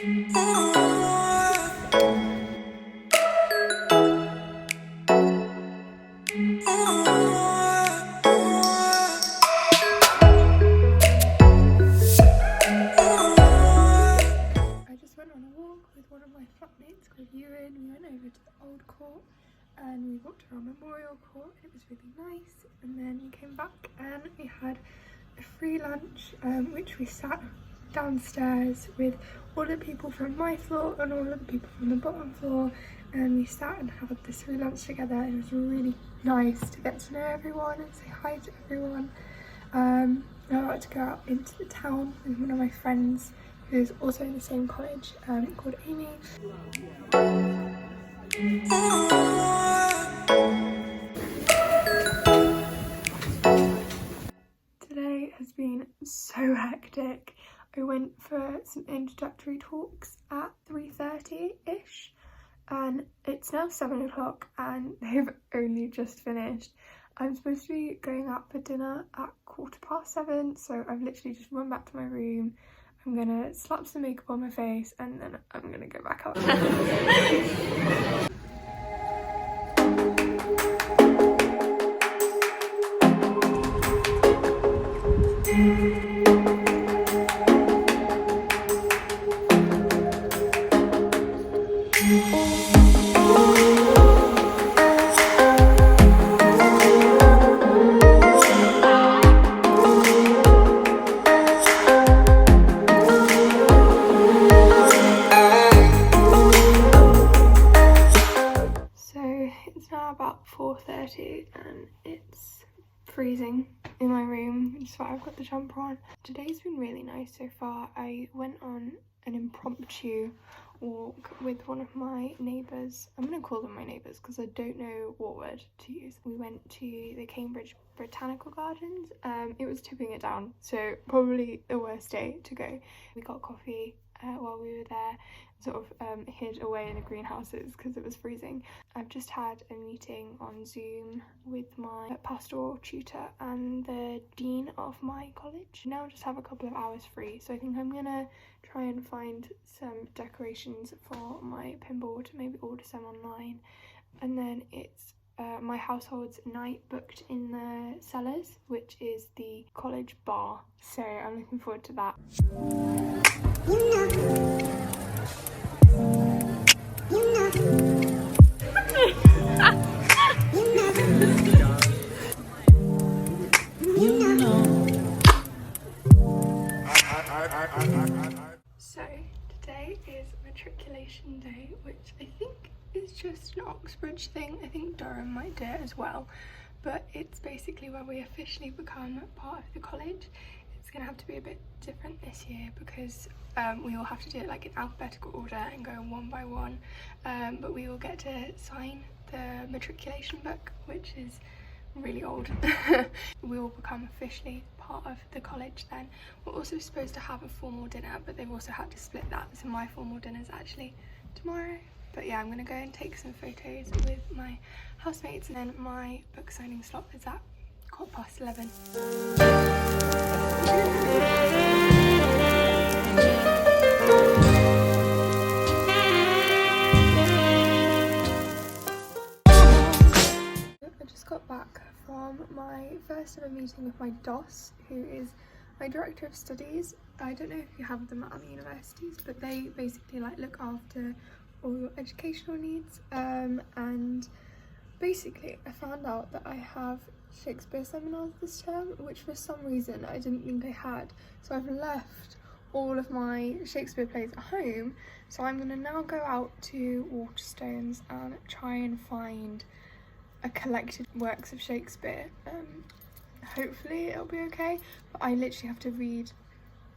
We went over to the old court and we walked around Memorial Court. It was really nice, and then we came back and we had a free lunch, which we sat downstairs with all the people from my floor and all of the people from the bottom floor, and we sat and had this free lunch together. It was really nice to get to know everyone and say hi to everyone. I like to go out into the town with one of my friends who's also in the same college, called Amy. Today has been so hectic. I went for some introductory talks at 3:30ish and it's now 7 o'clock and they've only just finished. I'm supposed to be going out for dinner at 7:15, so I've literally just run back to my room. I'm gonna slap some makeup on my face and then I'm gonna go back out. About 4:30 and it's freezing in my room, that's why I've got the jumper on. Today's been really nice so far. I went on an impromptu walk with one of my neighbours. I'm going to call them my neighbours because I don't know what word to use. We went to the Cambridge Botanical Gardens. It was tipping it down, so probably the worst day to go. We got coffee while we were there, sort of hid away in the greenhouses because it was freezing. I've just had a meeting on Zoom with my pastoral tutor and the dean of my college. Now I just have a couple of hours free, so I think I'm gonna try and find some decorations for my pinboard, maybe order some online, and then it's my household's night booked in the Cellars, which is the college bar, so I'm looking forward to that. So today is Matriculation Day, which I think is just an Oxbridge thing. I think Durham might do it as well, but it's basically where we officially become part of the college. It's gonna have to be a bit different this year because we all have to do it like in alphabetical order and go one by one, but we all get to sign the matriculation book, which is really old. We will become officially part of the college then. We're also supposed to have a formal dinner, but they've also had to split that, so my formal dinner is actually tomorrow. But yeah, I'm gonna go and take some photos with my housemates, and then my book signing slot is at 11:15. I just got back from my first ever meeting with my DOS, who is my director of studies. I don't know if you have them at other universities, but they basically like look after all your educational needs, and basically I found out that I have Shakespeare seminars this term, which for some reason I didn't think I had, so I've left all of my Shakespeare plays at home. So I'm gonna now go out to Waterstones and try and find a collected works of Shakespeare. Hopefully it'll be okay, but I literally have to read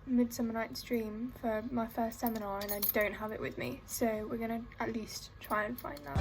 Midsummer Night's Dream for my first seminar and I don't have it with me, so we're gonna at least try and find that.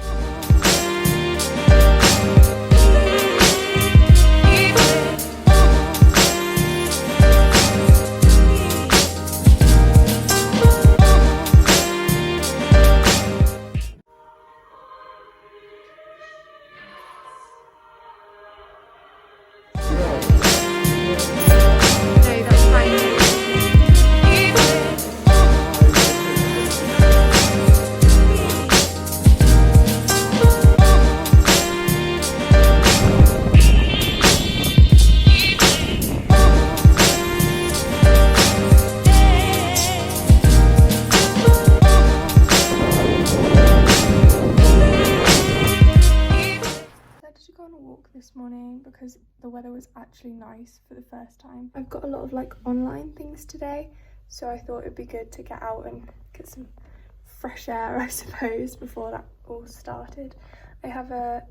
weather was actually nice for the first time. I've got a lot of like online things today, so I thought it'd be good to get out and get some fresh air, I suppose, before that all started. I have a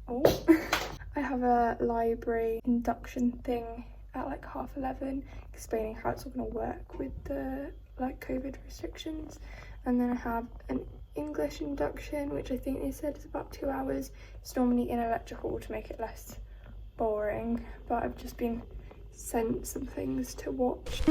I have a library induction thing at like 11:30 explaining how it's all going to work with the like COVID restrictions, and then I have an English induction, which I think they said is about 2 hours. It's normally in a lecture hall to make it less boring, but I've just been sent some things to watch.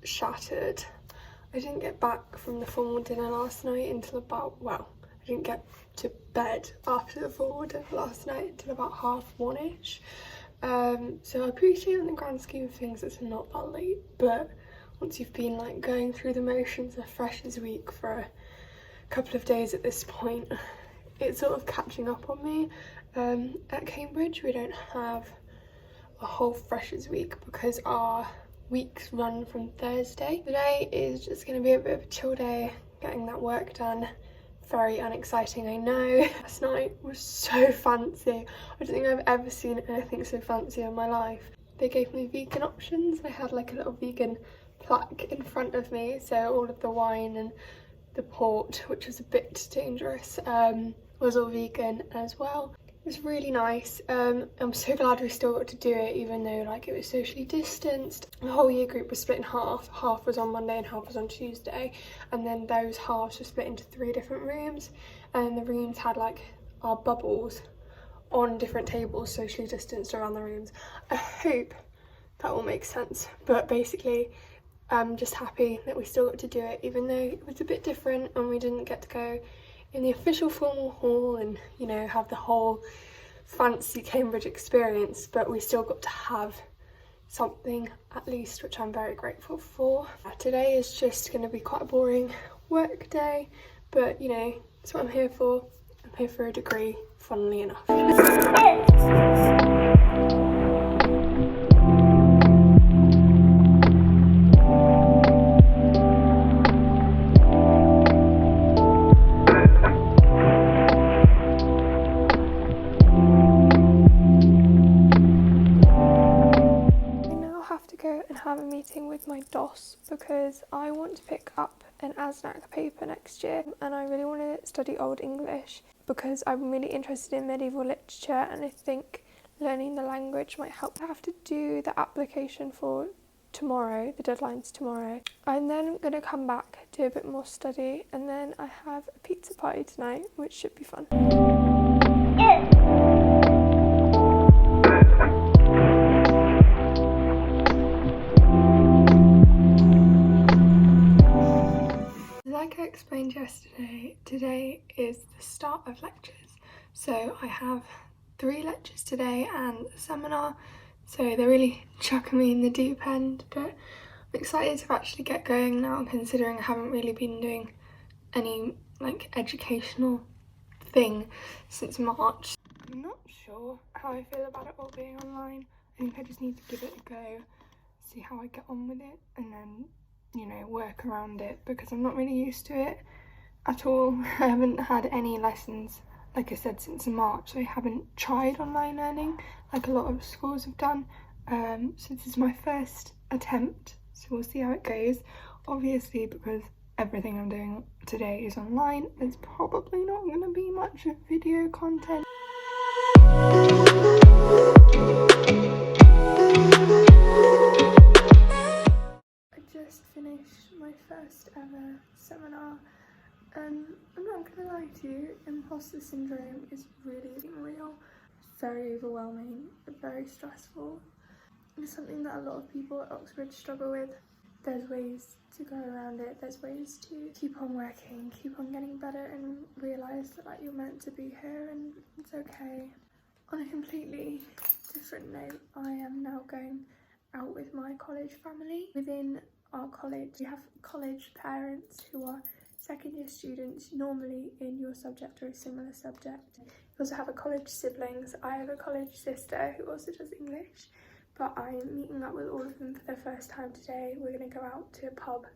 Shattered. I didn't get back from the formal dinner last night until about, well, I didn't get to bed after the formal dinner last night until about 1:30ish. So I appreciate in the grand scheme of things it's not that late, but once you've been like going through the motions of Freshers Week for a couple of days at this point, it's sort of catching up on me. At Cambridge we don't have a whole Freshers Week because our weeks run from Thursday. Today is just going to be a bit of a chill day, getting that work done. Very unexciting, I know. Last night was so fancy. I don't think I've ever seen anything so fancy in my life. They gave me vegan options. I had like a little vegan plaque in front of me, so all of the wine and the port, which was a bit dangerous, was all vegan as well. It was really nice. I'm so glad we still got to do it, even though like it was socially distanced. The whole year group was split in half. Half was on Monday and half was on Tuesday, and then those halves were split into 3 different rooms, and the rooms had like our bubbles on different tables, socially distanced around the rooms. I hope that all makes sense, but basically I'm just happy that we still got to do it, even though it was a bit different and we didn't get to go in the official formal hall and, you know, have the whole fancy Cambridge experience, but we still got to have something at least, which I'm very grateful for. Today is just going to be quite a boring work day, but you know, that's what I'm here for. I'm here for a degree, funnily enough. Have a meeting with my DOS because I want to pick up an ASNAC paper next year, and I really want to study Old English because I'm really interested in medieval literature, and I think learning the language might help. I have to do the application for tomorrow, the deadline's tomorrow, and then I'm going to come back, do a bit more study, and then I have a pizza party tonight, which should be fun. Like I explained yesterday, today is the start of lectures. So I have 3 lectures today and a seminar, so they're really chucking me in the deep end, but I'm excited to actually get going now, considering I haven't really been doing any like educational thing since March. I'm not sure how I feel about it all being online. I think I just need to give it a go, see how I get on with it, and then, you know, work around it, because I'm not really used to it at all. I haven't had any lessons, like I said, since March. I haven't tried online learning like a lot of schools have done, so this is my first attempt, so we'll see how it goes. Obviously, because everything I'm doing today is online, there's probably not going to be much of video content. Just finished my first ever seminar. I'm not gonna lie to you, imposter syndrome is really real. It's very overwhelming, very stressful. It's something that a lot of people at Oxford struggle with. There's ways to go around it, there's ways to keep on working, keep on getting better, and realise that like, you're meant to be here and it's okay. On a completely different note, I am now going out with my college family. Within our college, we have college parents who are second year students, normally in your subject or a similar subject. We also have a college siblings. I have a college sister who also does English, but I'm meeting up with all of them for the first time today. We're going to go out to a pub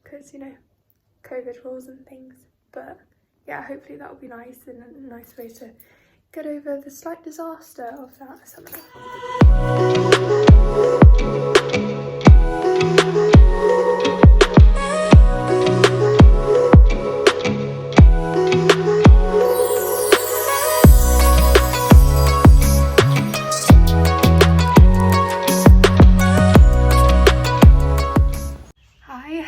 because, you know, COVID rules and things. But yeah, hopefully that will be nice and a nice way to get over the slight disaster of that seminar.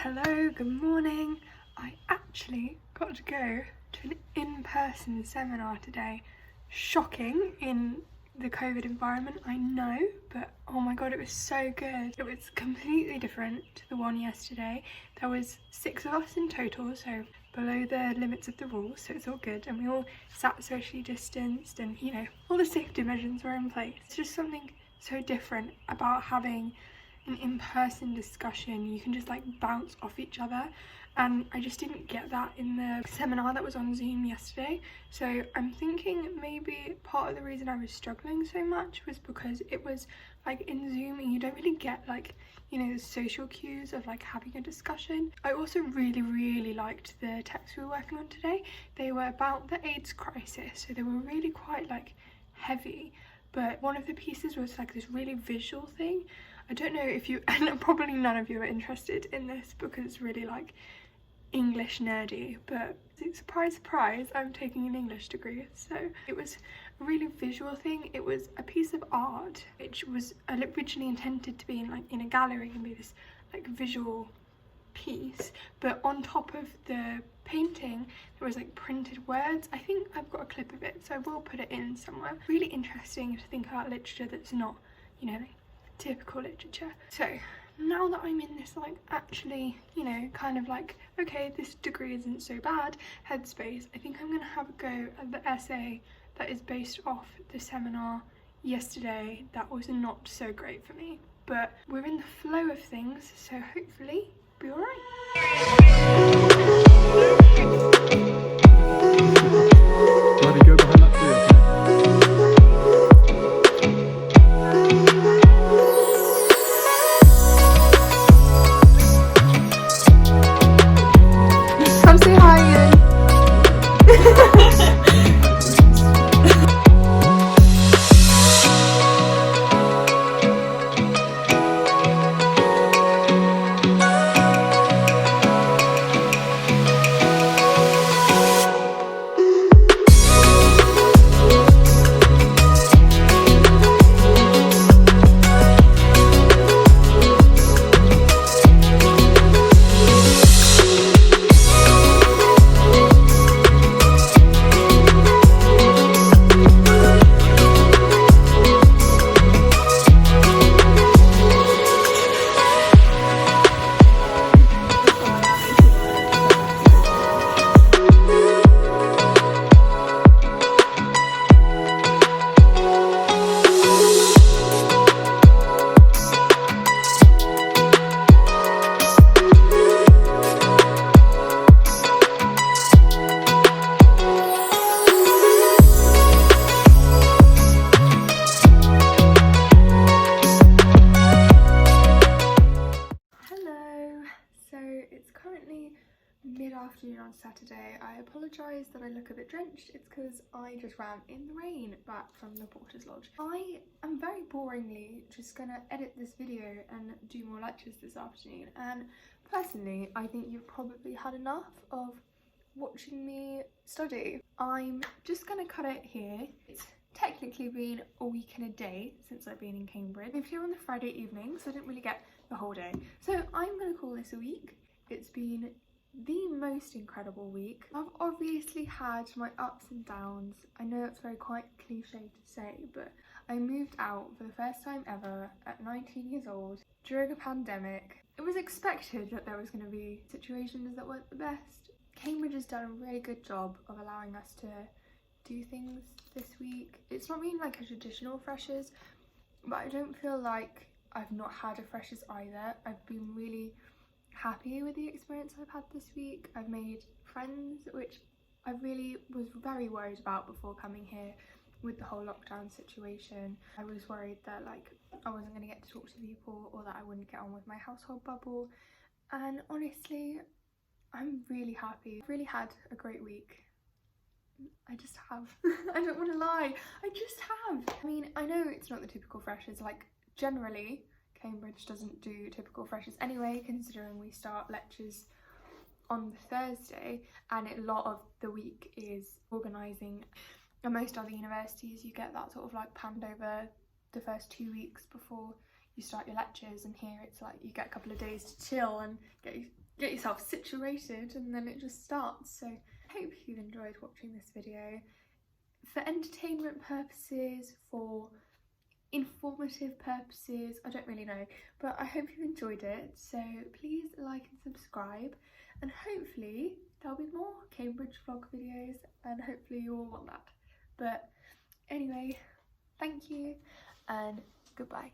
Hello, good morning. I actually got to go to an in-person seminar today. Shocking in the COVID environment, I know, but oh my god, it was so good. It was completely different to the one yesterday. There was 6 of us in total, so below the limits of the rules, so it's all good, and we all sat socially distanced, and you know, all the safety measures were in place. It's just something so different about having an in-person discussion. You can just like bounce off each other, and I just didn't get that in the seminar that was on Zoom yesterday. So I'm thinking maybe part of the reason I was struggling so much was because it was like in Zoom and you don't really get like, you know, the social cues of like having a discussion. I also really liked the texts we were working on today. They were about the AIDS crisis, so they were really quite like heavy, but one of the pieces was like this really visual thing. I don't know if you, and probably none of you are interested in this because it's really like English nerdy, but surprise surprise, I'm taking an English degree, so it was a really visual thing. It was a piece of art which was originally intended to be in a gallery and be this like visual piece, but on top of the painting there was like printed words. I think I've got a clip of it, so I will put it in somewhere. Really interesting to think about literature that's not, you know, like typical literature. So now that I'm in this like actually, you know, kind of like, okay, this degree isn't so bad headspace, I think I'm gonna have a go at the essay that is based off the seminar yesterday that was not so great for me, but we're in the flow of things, so hopefully it'll be alright. Let me go behind that tree, okay? Come say hi, Ian. Mid-afternoon on Saturday. I apologise that I look a bit drenched. It's because I just ran in the rain back from the Porter's Lodge. I am very boringly just gonna edit this video and do more lectures this afternoon, and personally I think you've probably had enough of watching me study. I'm just gonna cut it here. It's technically been a week and a day since I've been in Cambridge. I'm here on the Friday evening, so I didn't really get the whole day, so I'm gonna call this a week. It's been the most incredible week. I've obviously had my ups and downs. I know it's very quite cliche to say, but I moved out for the first time ever at 19 years old during a pandemic. It was expected that there was going to be situations that weren't the best. Cambridge has done a really good job of allowing us to do things this week. It's not been like a traditional freshers, but I don't feel like I've not had a freshers either. I've been really happy with the experience I've had this week. I've made friends, which I really was very worried about before coming here with the whole lockdown situation. I was worried that like I wasn't going to get to talk to people or that I wouldn't get on with my household bubble, and honestly I'm really happy. I've really had a great week. I just have. I don't want to lie, I just have. I mean, I know it's not the typical freshers, like generally Cambridge doesn't do typical freshers anyway, considering we start lectures on the Thursday and a lot of the week is organising. And most other universities you get that sort of like panned over the first 2 weeks before you start your lectures, and here it's like you get a couple of days to chill and get yourself situated and then it just starts. So I hope you've enjoyed watching this video. For entertainment purposes, for informative purposes, I don't really know, but I hope you enjoyed it. So please like and subscribe, and hopefully there'll be more Cambridge vlog videos, and hopefully you all want that. But anyway, thank you and goodbye.